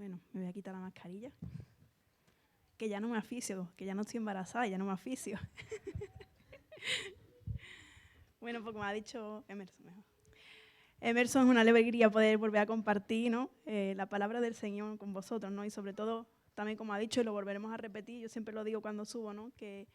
Bueno, me voy a quitar la mascarilla. Que ya no me asfixio, que ya no estoy embarazada, ya no me asfixio. Bueno, pues como ha dicho Emerson, Emerson, es una alegría poder volver a compartir, ¿no? La palabra del Señor con vosotros, ¿no? Y sobre todo, también como ha dicho, y lo volveremos a repetir, yo siempre lo digo cuando subo, ¿no? Que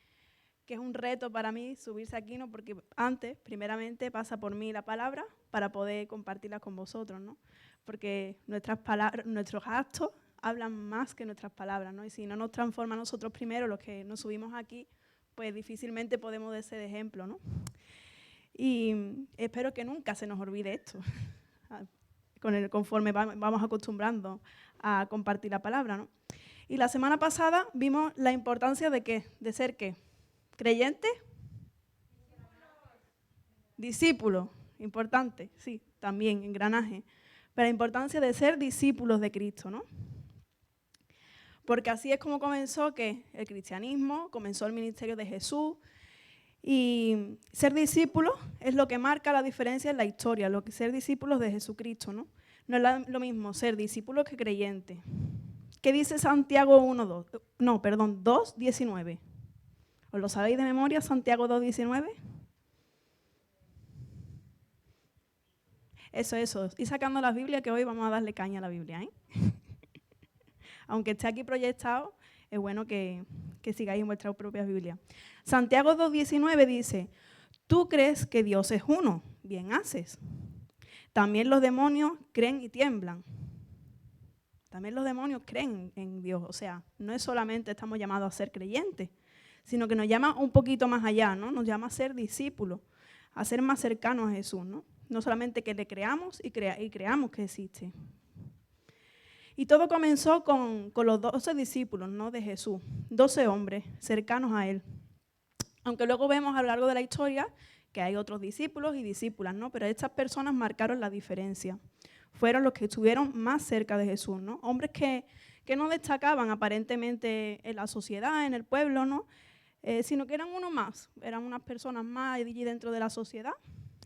es un reto para mí subirse aquí, ¿no? Porque antes, primeramente, pasa por mí la palabra para poder compartirla con vosotros, ¿no? Porque nuestras palabras, nuestros actos hablan más que nuestras palabras, ¿no? Y si no nos transforma a nosotros primero, los que nos subimos aquí, pues difícilmente podemos ser de ejemplo, ¿no? Y espero que nunca se nos olvide esto, conforme vamos acostumbrando a compartir la palabra, ¿no? Y la semana pasada vimos la importancia de ¿qué? De ser ¿qué? ¿Creyente? Discípulo, importante, sí, también, engranaje. Pero la importancia de ser discípulos de Cristo, ¿no? Porque así es como comenzó que el cristianismo, comenzó el ministerio de Jesús. Y ser discípulos es lo que marca la diferencia en la historia, lo que ser discípulos de Jesucristo, ¿no? No es lo mismo ser discípulos que creyentes. ¿Qué dice Santiago 2:19? ¿Os lo sabéis de memoria, Santiago 2:19? Eso. Y sacando la Biblia, que hoy vamos a darle caña a la Biblia, ¿eh? Aunque esté aquí proyectado, es bueno que sigáis en vuestra propia Biblia. Santiago 2:19 dice: tú crees que Dios es uno, bien haces. También los demonios creen y tiemblan. También los demonios creen en Dios. O sea, no es solamente estamos llamados a ser creyentes, sino que nos llama un poquito más allá, ¿no? Nos llama a ser discípulos, a ser más cercanos a Jesús, ¿no? No solamente que le creamos y creamos que existe. Y todo comenzó con los 12 discípulos, ¿no? De Jesús, 12 hombres cercanos a él. Aunque luego vemos a lo largo de la historia que hay otros discípulos y discípulas, ¿no? Pero estas personas marcaron la diferencia. Fueron los que estuvieron más cerca de Jesús, ¿no? Hombres que no destacaban aparentemente en la sociedad, en el pueblo, ¿no? Sino que eran uno más, eran unas personas más allí dentro de la sociedad.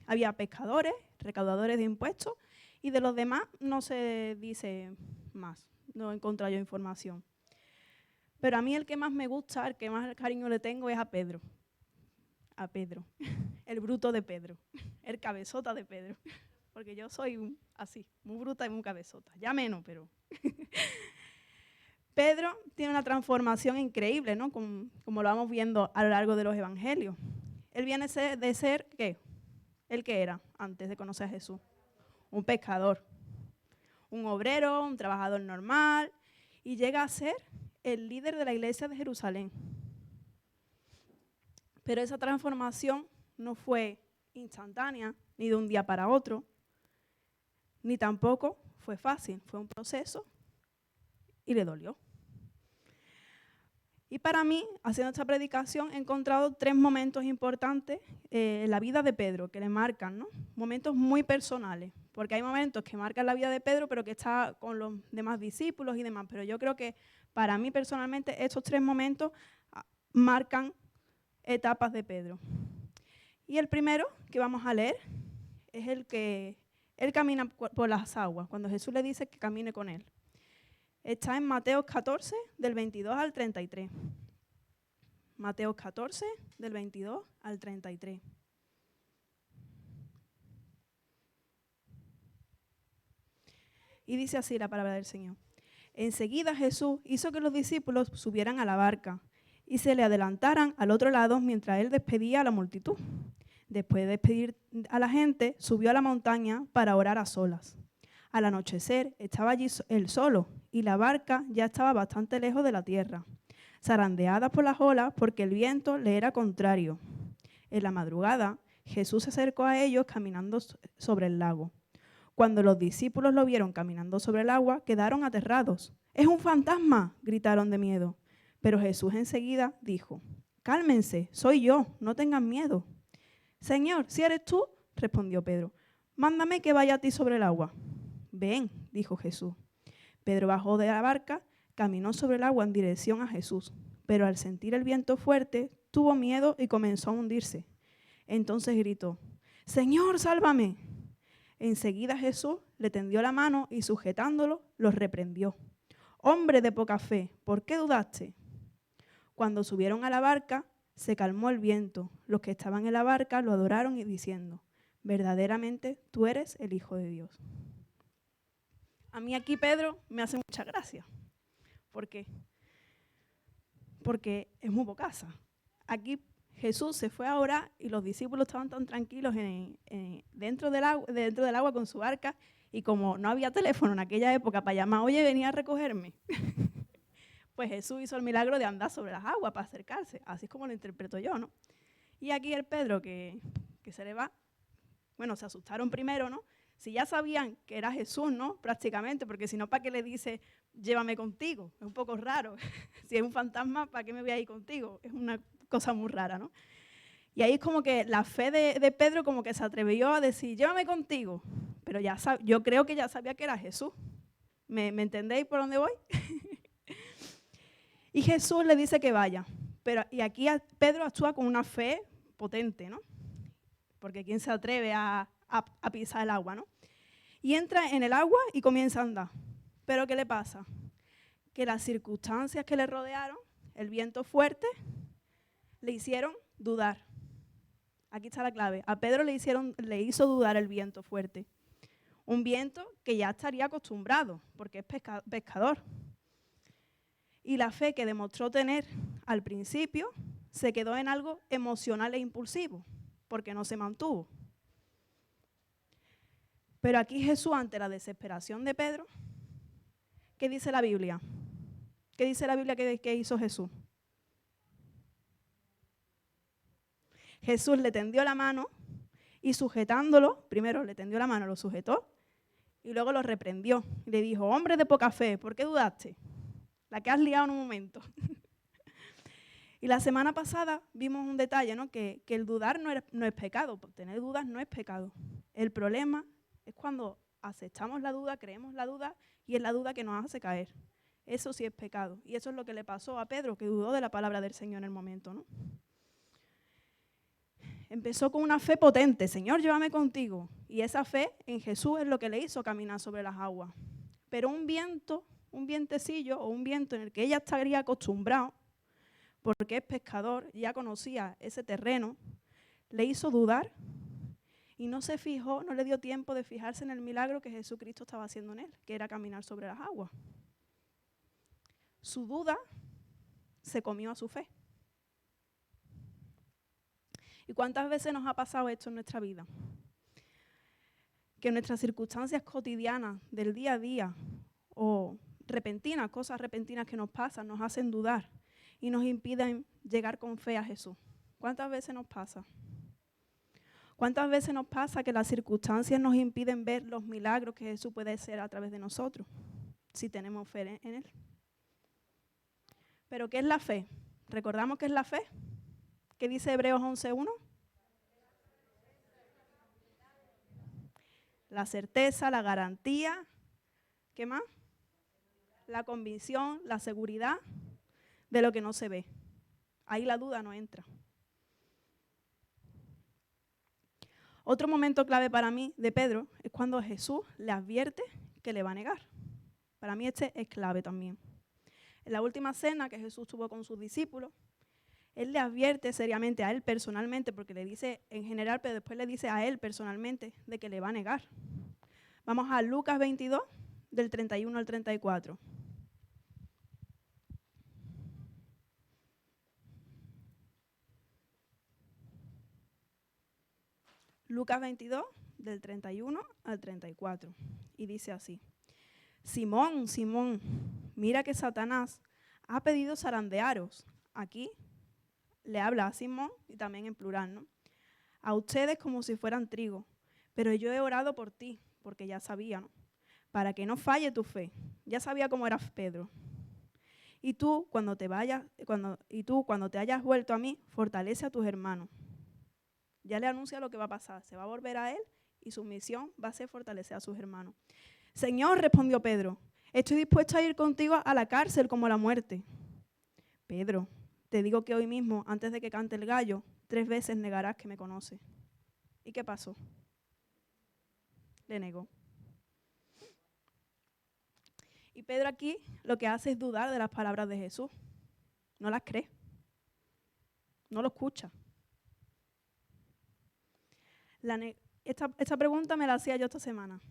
Había pescadores, recaudadores de impuestos, y de los demás no se dice más, no he encontrado yo información. Pero a mí el que más me gusta, el que más cariño le tengo es a Pedro. A Pedro, el bruto de Pedro, el cabezota de Pedro. Porque yo soy así, muy bruta y muy cabezota. Ya menos, pero... Pedro tiene una transformación increíble, ¿no? Como lo vamos viendo a lo largo de los evangelios. Él viene de ser, ¿qué? ¿El qué era antes de conocer a Jesús? Un pescador, un obrero, un trabajador normal, y llega a ser el líder de la iglesia de Jerusalén. Pero esa transformación no fue instantánea, ni de un día para otro, ni tampoco fue fácil, fue un proceso y le dolió. Y para mí, haciendo esta predicación, he encontrado 3 momentos importantes en la vida de Pedro que le marcan, ¿no? Momentos muy personales, porque hay momentos que marcan la vida de Pedro, pero que está con los demás discípulos y demás. Pero yo creo que para mí personalmente estos 3 momentos marcan etapas de Pedro. Y el primero que vamos a leer es el que él camina por las aguas, cuando Jesús le dice que camine con él. Está en Mateo 14, del 22 al 33. Mateo 14, del 22 al 33. Y dice así la palabra del Señor. Enseguida Jesús hizo que los discípulos subieran a la barca y se le adelantaran al otro lado mientras él despedía a la multitud. Después de despedir a la gente, subió a la montaña para orar a solas. Al anochecer estaba allí él solo y la barca ya estaba bastante lejos de la tierra, zarandeada por las olas porque el viento le era contrario. En la madrugada, Jesús se acercó a ellos caminando sobre el lago. Cuando los discípulos lo vieron caminando sobre el agua, quedaron aterrados. ¡Es un fantasma!, gritaron de miedo. Pero Jesús enseguida dijo: cálmense, soy yo, no tengan miedo. Señor, si eres tú, respondió Pedro, mándame que vaya a ti sobre el agua. Ven, dijo Jesús. Pedro bajó de la barca, caminó sobre el agua en dirección a Jesús, pero al sentir el viento fuerte, tuvo miedo y comenzó a hundirse. Entonces gritó: Señor, sálvame. Enseguida Jesús le tendió la mano y sujetándolo, los reprendió. hombre de poca fe, ¿por qué dudaste? Cuando subieron a la barca, se calmó el viento. Los que estaban en la barca lo adoraron y diciendo, verdaderamente tú eres el Hijo de Dios. A mí aquí Pedro me hace mucha gracia. ¿Por qué? Porque es muy bocasa. Aquí Jesús se fue a orar y los discípulos estaban tan tranquilos dentro del agua con su barca, y como no había teléfono en aquella época para llamar, oye, venía a recogerme, pues Jesús hizo el milagro de andar sobre las aguas para acercarse. Así es como lo interpreto yo, ¿no? Y aquí el Pedro que se le va, bueno, se asustaron primero, ¿no? Si ya sabían que era Jesús, ¿no? Prácticamente, porque si no, ¿para qué le dice, llévame contigo? Es un poco raro. Si es un fantasma, ¿para qué me voy a ir contigo? Es una cosa muy rara, ¿no? Y ahí es como que la fe de Pedro como que se atrevió a decir, llévame contigo. Pero yo creo que ya sabía que era Jesús. ¿Me entendéis por dónde voy? Y Jesús le dice que vaya. Y aquí Pedro actúa con una fe potente, ¿no? Porque ¿quién se atreve a pisar el agua, ¿no? Y entra en el agua y comienza a andar. ¿Pero qué le pasa? Que las circunstancias que le rodearon, el viento fuerte, le hicieron dudar. Aquí está la clave. A Pedro le hizo dudar el viento fuerte. Un viento que ya estaría acostumbrado, porque es pescador. Y la fe que demostró tener al principio se quedó en algo emocional e impulsivo, porque no se mantuvo. Pero aquí Jesús, ante la desesperación de Pedro, ¿qué dice la Biblia? ¿Qué dice la Biblia que hizo Jesús? Jesús le tendió la mano y sujetándolo, primero le tendió la mano, lo sujetó y luego lo reprendió. Y le dijo, hombre de poca fe, ¿por qué dudaste? La que has liado en un momento. Y la semana pasada vimos un detalle, ¿no? Que el dudar no es pecado, tener dudas no es pecado. El problema es cuando aceptamos la duda, creemos la duda y es la duda que nos hace caer. Eso sí es pecado. Y eso es lo que le pasó a Pedro, que dudó de la palabra del Señor en el momento, ¿no? Empezó con una fe potente, Señor, llévame contigo. Y esa fe en Jesús es lo que le hizo caminar sobre las aguas. Pero un vientecillo o un viento en el que ella estaría acostumbrado, porque es pescador, ya conocía ese terreno, le hizo dudar y no se fijó, no le dio tiempo de fijarse en el milagro que Jesucristo estaba haciendo en él, que era caminar sobre las aguas. Su duda se comió a su fe. ¿Y cuántas veces nos ha pasado esto en nuestra vida? Que nuestras circunstancias cotidianas del día a día o repentinas, cosas repentinas que nos pasan, nos hacen dudar y nos impiden llegar con fe a Jesús. ¿Cuántas veces nos pasa? ¿Cuántas veces nos pasa que las circunstancias nos impiden ver los milagros que Jesús puede hacer a través de nosotros, si tenemos fe en Él? ¿Pero qué es la fe? ¿Recordamos qué es la fe? ¿Qué dice Hebreos 11:1? La certeza, la garantía, ¿qué más? La convicción, la seguridad de lo que no se ve. Ahí la duda no entra. Otro momento clave para mí de Pedro es cuando Jesús le advierte que le va a negar. Para mí este es clave también. En la última cena que Jesús tuvo con sus discípulos, Él le advierte seriamente a él personalmente, porque le dice en general, pero después le dice a él personalmente de que le va a negar. Vamos a Lucas 22, del 31 al 34. Lucas 22, del 31 al 34. Y dice así: Simón, Simón, mira que Satanás ha pedido zarandearos. Aquí le habla a Simón y también en plural, ¿no? A ustedes como si fueran trigo, pero yo he orado por ti, porque ya sabía, ¿no? Para que no falle tu fe. Ya sabía cómo era Pedro. Y tú, cuando te hayas vuelto a mí, fortalece a tus hermanos. Ya le anuncia lo que va a pasar. Se va a volver a él y su misión va a ser fortalecer a sus hermanos. Señor, respondió Pedro, estoy dispuesto a ir contigo a la cárcel como a la muerte. Pedro, te digo que hoy mismo, antes de que cante el gallo, 3 veces negarás que me conoces. ¿Y qué pasó? Le negó. Y Pedro aquí lo que hace es dudar de las palabras de Jesús. No las cree. No lo escucha. Esta pregunta me la hacía yo esta semana.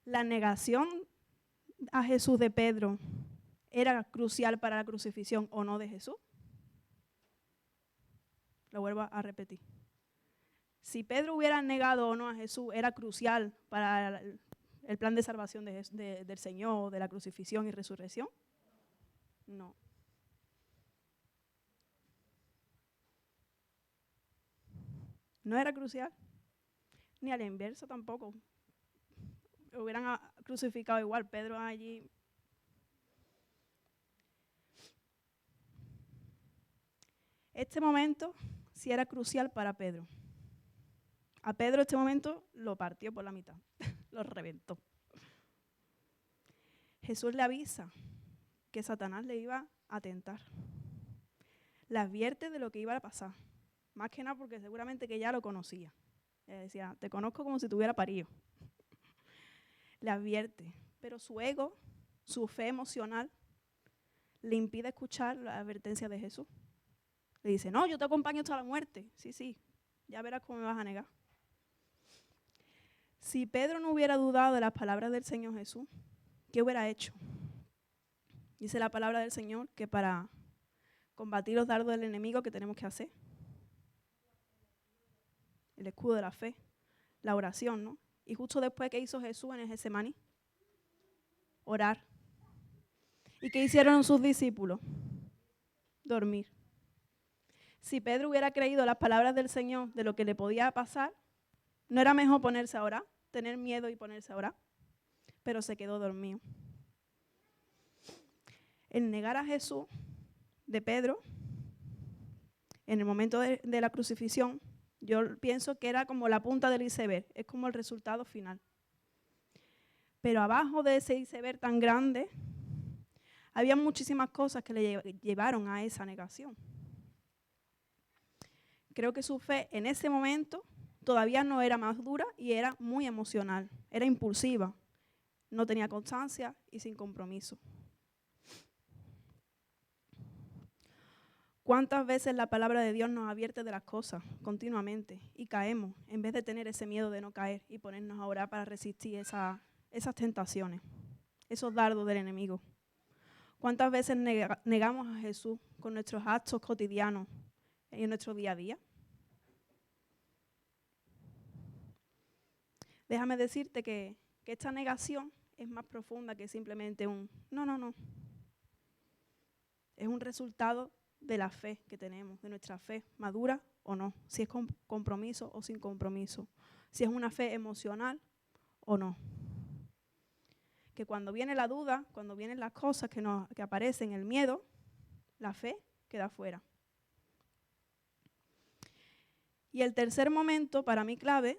¿La negación a Jesús de Pedro era crucial para la crucifixión o no de Jesús? Lo vuelvo a repetir. Si Pedro hubiera negado o no a Jesús, ¿era crucial para el plan de salvación del Señor, de la crucifixión y resurrección? No. No era crucial. Ni a la inversa tampoco. Hubieran crucificado igual. Pedro allí. Este momento sí era crucial para Pedro. A Pedro este momento lo partió por la mitad. Lo reventó. Jesús le avisa que Satanás le iba a tentar. Le advierte de lo que iba a pasar. Más que nada porque seguramente que ya lo conocía. Le decía, te conozco como si tuviera parido. Le advierte. Pero su ego, su fe emocional, le impide escuchar la advertencia de Jesús. Le dice, no, yo te acompaño hasta la muerte. Sí, ya verás cómo me vas a negar. Si Pedro no hubiera dudado de las palabras del Señor Jesús, ¿qué hubiera hecho? Dice la palabra del Señor que para combatir los dardos del enemigo, ¿qué tenemos que hacer? El escudo de la fe, la oración, ¿no? Y justo después, ¿qué hizo Jesús en el Getsemaní? Orar. ¿Y qué hicieron sus discípulos? Dormir. Si Pedro hubiera creído las palabras del Señor de lo que le podía pasar, ¿no era mejor ponerse a orar? Tener miedo y ponerse a orar. Pero se quedó dormido. El negar a Jesús de Pedro, en el momento de la crucifixión, yo pienso que era como la punta del iceberg, es como el resultado final. Pero abajo de ese iceberg tan grande, había muchísimas cosas que le llevaron a esa negación. Creo que su fe en ese momento todavía no era madura y era muy emocional, era impulsiva, no tenía constancia y sin compromiso. ¿Cuántas veces la palabra de Dios nos advierte de las cosas continuamente y caemos en vez de tener ese miedo de no caer y ponernos a orar para resistir esas tentaciones, esos dardos del enemigo? ¿Cuántas veces negamos a Jesús con nuestros actos cotidianos en nuestro día a día? Déjame decirte que esta negación es más profunda que simplemente un no. Es un resultado de la fe que tenemos, de nuestra fe madura o no, si es con compromiso o sin compromiso, si es una fe emocional o no. Que cuando viene la duda, cuando vienen las cosas que aparecen, el miedo, la fe queda fuera. Y el tercer momento, para mí clave,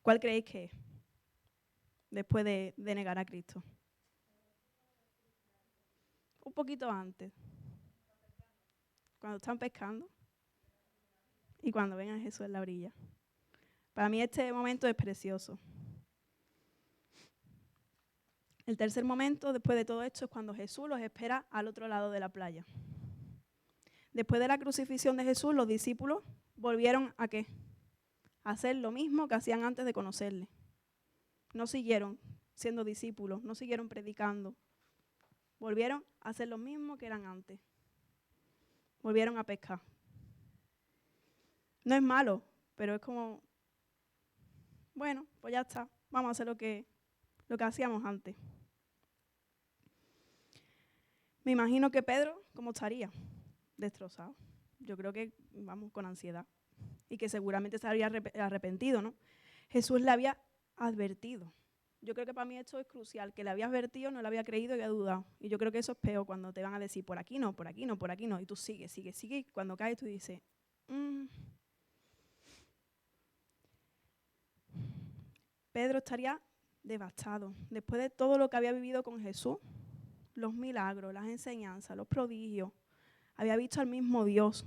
¿cuál creéis que es? Después de negar a Cristo. Un poquito antes. Cuando están pescando y cuando ven a Jesús en la orilla. Para mí este momento es precioso. El tercer momento, después de todo esto, es cuando Jesús los espera al otro lado de la playa. Después de la crucifixión de Jesús, los discípulos volvieron ¿a qué? A hacer lo mismo que hacían antes de conocerle. No siguieron siendo discípulos, no siguieron predicando. Volvieron a hacer lo mismo que eran antes. Volvieron a pescar. No es malo, pero es como, bueno, pues ya está, vamos a hacer lo que hacíamos antes. Me imagino que Pedro, ¿cómo estaría? Destrozado. Yo creo que, vamos, con ansiedad. Y que seguramente se habría arrepentido, ¿no? Jesús le había advertido. Yo creo que para mí esto es crucial, que le había advertido, no le había creído y había dudado. Y yo creo que eso es peor cuando te van a decir, por aquí no, por aquí no, por aquí no. Y tú sigues. Y cuando caes tú dices, Pedro estaría devastado. Después de todo lo que había vivido con Jesús, los milagros, las enseñanzas, los prodigios, había visto al mismo Dios.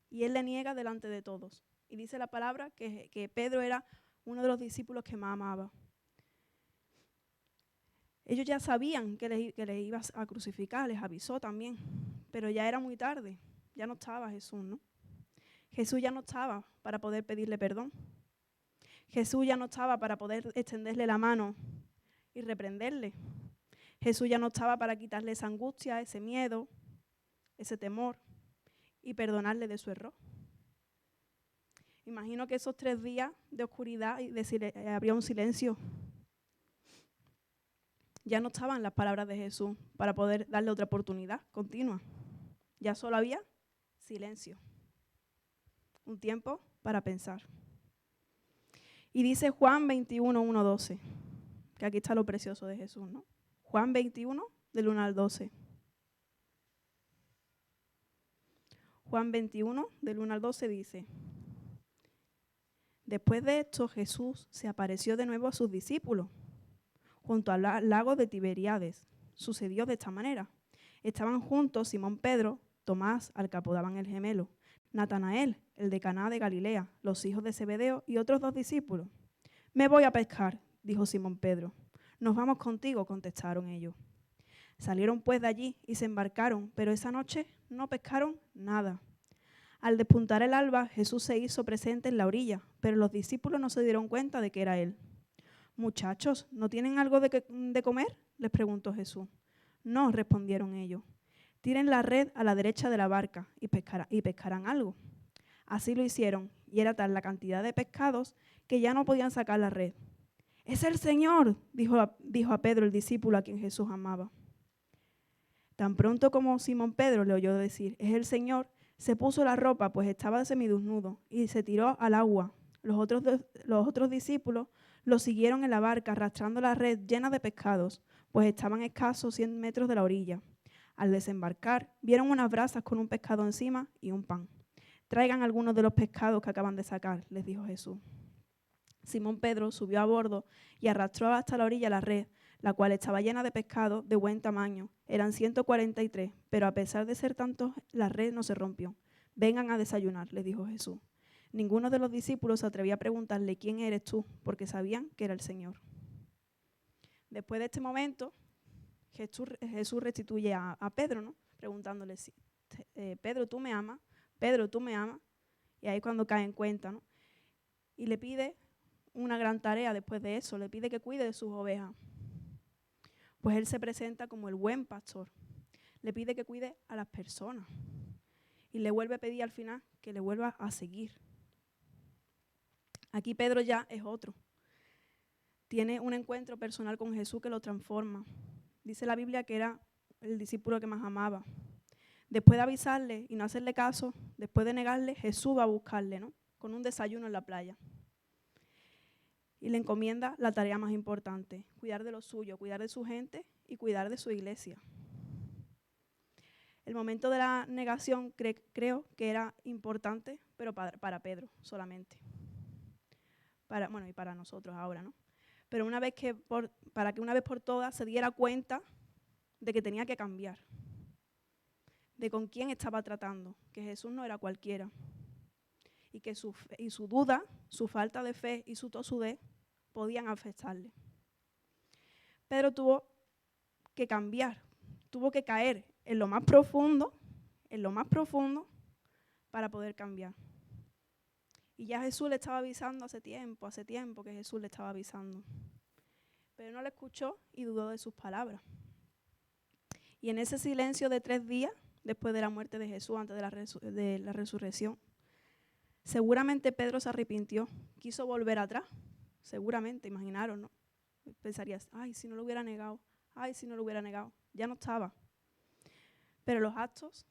Y él le niega delante de todos. Y dice la palabra que Pedro era uno de los discípulos que más amaba. Ellos ya sabían que les iba a crucificar, les avisó también, pero ya era muy tarde, ya no estaba Jesús, ¿no? Jesús ya no estaba para poder pedirle perdón. Jesús ya no estaba para poder extenderle la mano y reprenderle. Jesús ya no estaba para quitarle esa angustia, ese miedo, ese temor y perdonarle de su error. Imagino que esos 3 días de oscuridad y habría un silencio. Ya no estaban las palabras de Jesús para poder darle otra oportunidad continua. Ya solo había silencio. Un tiempo para pensar. Y dice Juan 21, 1, 12, que aquí está lo precioso de Jesús, ¿no? Juan 21, del 1 al 12. Juan 21, del 1 al 12 dice: Después de esto, Jesús se apareció de nuevo a sus discípulos junto al lago de Tiberíades. Sucedió de esta manera. Estaban juntos Simón Pedro, Tomás, al que apodaban el gemelo, Natanael, el de Caná de Galilea, los hijos de Zebedeo y otros 2 discípulos. Me voy a pescar, dijo Simón Pedro. Nos vamos contigo, contestaron ellos. Salieron pues de allí y se embarcaron, pero esa noche no pescaron nada. Al despuntar el alba, Jesús se hizo presente en la orilla, pero los discípulos no se dieron cuenta de que era él. Muchachos, ¿no tienen algo de comer?, les preguntó Jesús. No, respondieron ellos. Tiren la red a la derecha de la barca y pescarán algo. Así lo hicieron, y era tal la cantidad de pescados que ya no podían sacar la red. ¡Es el Señor!, dijo a Pedro, el discípulo a quien Jesús amaba. Tan pronto como Simón Pedro le oyó decir, «Es el Señor», se puso la ropa, pues estaba semidesnudo, y se tiró al agua. Los otros discípulos lo siguieron en la barca, arrastrando la red llena de pescados, pues estaban escasos 100 metros de la orilla. Al desembarcar, vieron unas brasas con un pescado encima y un pan. «Traigan algunos de los pescados que acaban de sacar», les dijo Jesús. Simón Pedro subió a bordo y arrastró hasta la orilla la red, la cual estaba llena de pescado de buen tamaño. Eran 143, pero a pesar de ser tantos, la red no se rompió. «Vengan a desayunar», les dijo Jesús. Ninguno de los discípulos se atrevía a preguntarle, «¿Quién eres tú?», porque sabían que era el Señor. Después de este momento, Jesús restituye a Pedro, ¿no?, preguntándole, «Pedro, ¿tú me amas? Pedro, ¿tú me amas?». Y ahí es cuando cae en cuenta, ¿no? Y le pide una gran tarea después de eso, le pide que cuide de sus ovejas. Pues él se presenta como el buen pastor. Le pide que cuide a las personas. Y le vuelve a pedir al final que le vuelva a seguir. Aquí Pedro ya es otro. Tiene un encuentro personal con Jesús que lo transforma. Dice la Biblia que era el discípulo que más amaba. Después de avisarle y no hacerle caso, después de negarle, Jesús va a buscarle, ¿no?, con un desayuno en la playa. Y le encomienda la tarea más importante, cuidar de lo suyo, cuidar de su gente y cuidar de su iglesia. El momento de la negación creo que era importante, pero para Pedro solamente. Y para nosotros ahora, ¿no? Pero para que una vez por todas se diera cuenta de que tenía que cambiar, de con quién estaba tratando, que Jesús no era cualquiera. Y que su duda, su falta de fe y su tosudez podían afectarle. Pedro tuvo que cambiar, tuvo que caer en lo más profundo, para poder cambiar. Y ya Jesús le estaba avisando hace tiempo que Jesús le estaba avisando. Pero no le escuchó y dudó de sus palabras. Y en ese silencio de 3 días, después de la muerte de Jesús, antes de la resurrección, seguramente Pedro se arrepintió, quiso volver atrás, seguramente, imaginaron, ¿no? Pensarías, ay, si no lo hubiera negado, ya no estaba. Pero los actos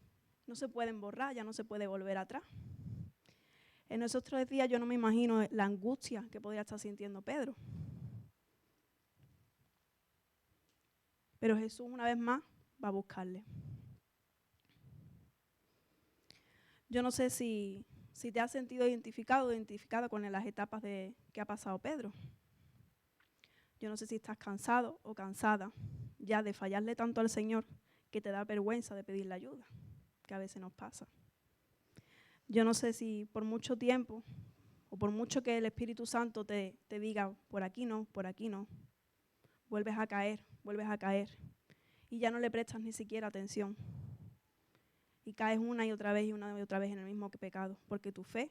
no se pueden borrar, ya no se puede volver atrás. En esos 3 días yo no me imagino la angustia que podría estar sintiendo Pedro. Pero Jesús una vez más va a buscarle. Yo no sé si te has sentido identificada con las etapas que ha pasado Pedro. Yo no sé si estás cansado o cansada ya de fallarle tanto al Señor que te da vergüenza de pedirle ayuda, que a veces nos pasa. Yo no sé si por mucho tiempo o por mucho que el Espíritu Santo te diga, por aquí no, vuelves a caer, y ya no le prestas ni siquiera atención. Y caes una y otra vez en el mismo pecado, porque tu fe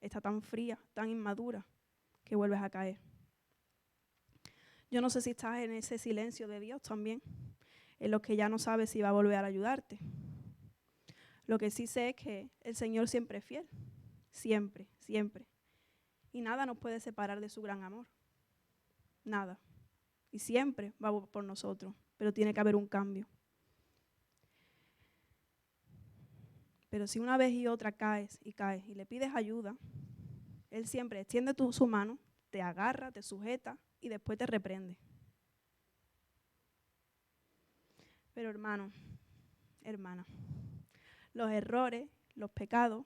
está tan fría, tan inmadura, que vuelves a caer. Yo no sé si estás en ese silencio de Dios también, en los que ya no sabes si va a volver a ayudarte. Lo que sí sé es que el Señor siempre es fiel, siempre, siempre. Y nada nos puede separar de su gran amor, nada. Y siempre va por nosotros, pero tiene que haber un cambio. Pero si una vez y otra caes y le pides ayuda, Él siempre extiende su mano, te agarra, te sujeta y después te reprende. Pero hermano, hermana, los errores, los pecados,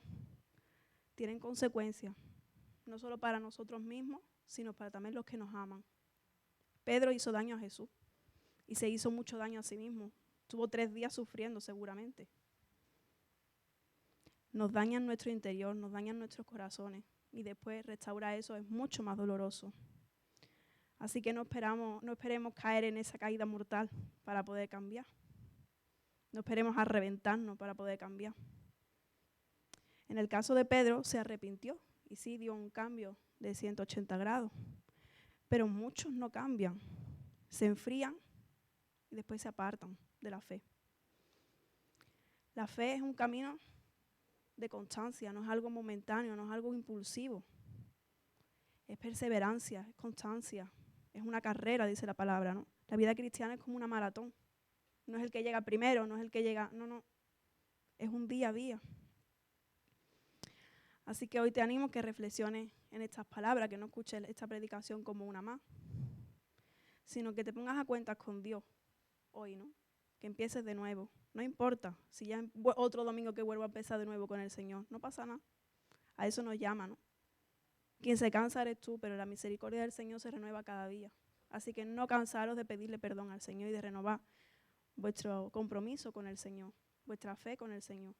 tienen consecuencias, no solo para nosotros mismos, sino para también los que nos aman. Pedro hizo daño a Jesús y se hizo mucho daño a sí mismo. Estuvo 3 días sufriendo seguramente. Nos dañan nuestro interior, nos dañan nuestros corazones y después restaurar eso es mucho más doloroso. Así que no esperemos caer en esa caída mortal para poder cambiar. No esperemos a reventarnos para poder cambiar. En el caso de Pedro se arrepintió y sí dio un cambio de 180 grados, pero muchos no cambian, se enfrían y después se apartan de la fe. La fe es un camino de constancia, no es algo momentáneo, no es algo impulsivo. Es perseverancia, es constancia, es una carrera, dice la palabra, ¿no? La vida cristiana es como una maratón. No es el que llega primero, no es el que llega, no. Es un día a día. Así que hoy te animo a que reflexiones en estas palabras, que no escuches esta predicación como una más, sino que te pongas a cuentas con Dios hoy, ¿no? Que empieces de nuevo. No importa si ya otro domingo que vuelvo a empezar de nuevo con el Señor. No pasa nada. A eso nos llama, ¿no? Quien se cansa eres tú, pero la misericordia del Señor se renueva cada día. Así que no cansaros de pedirle perdón al Señor y de renovar vuestro compromiso con el Señor, vuestra fe con el Señor.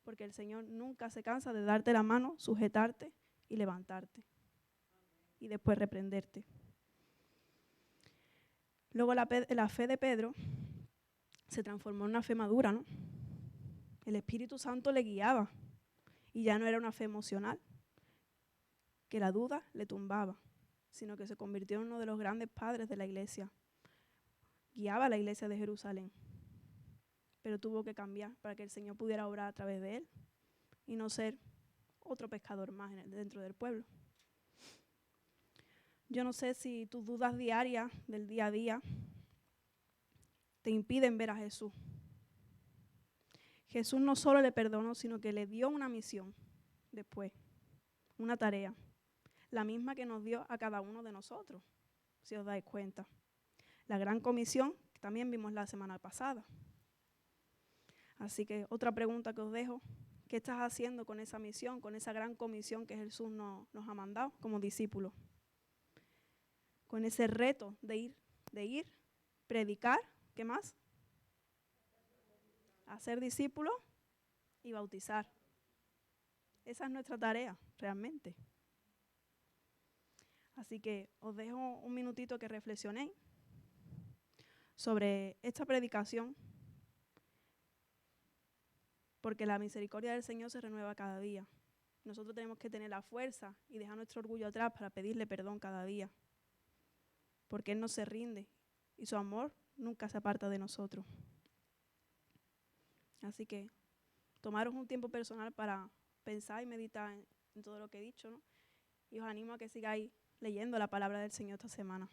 Porque el Señor nunca se cansa de darte la mano, sujetarte y levantarte. Y después reprenderte. Luego la fe de Pedro se transformó en una fe madura, ¿no? El Espíritu Santo le guiaba y ya no era una fe emocional, que la duda le tumbaba, sino que se convirtió en uno de los grandes padres de la iglesia. Guiaba a la iglesia de Jerusalén, pero tuvo que cambiar para que el Señor pudiera obrar a través de él y no ser otro pescador más dentro del pueblo. Yo no sé si tus dudas diarias del día a día te impiden ver a Jesús. Jesús no solo le perdonó, sino que le dio una misión después, una tarea, la misma que nos dio a cada uno de nosotros, si os dais cuenta. La gran comisión, que también vimos la semana pasada. Así que otra pregunta que os dejo, ¿qué estás haciendo con esa misión, con esa gran comisión que Jesús nos ha mandado como discípulos? Con ese reto de ir, predicar, ¿qué más? Hacer discípulos y bautizar. Esa es nuestra tarea, realmente. Así que os dejo un minutito que reflexionéis sobre esta predicación, porque la misericordia del Señor se renueva cada día. Nosotros tenemos que tener la fuerza y dejar nuestro orgullo atrás para pedirle perdón cada día, porque Él no se rinde y su amor nunca se aparta de nosotros. Así que tomaros un tiempo personal para pensar y meditar en todo lo que he dicho, ¿no? Y os animo a que sigáis leyendo la palabra del Señor esta semana.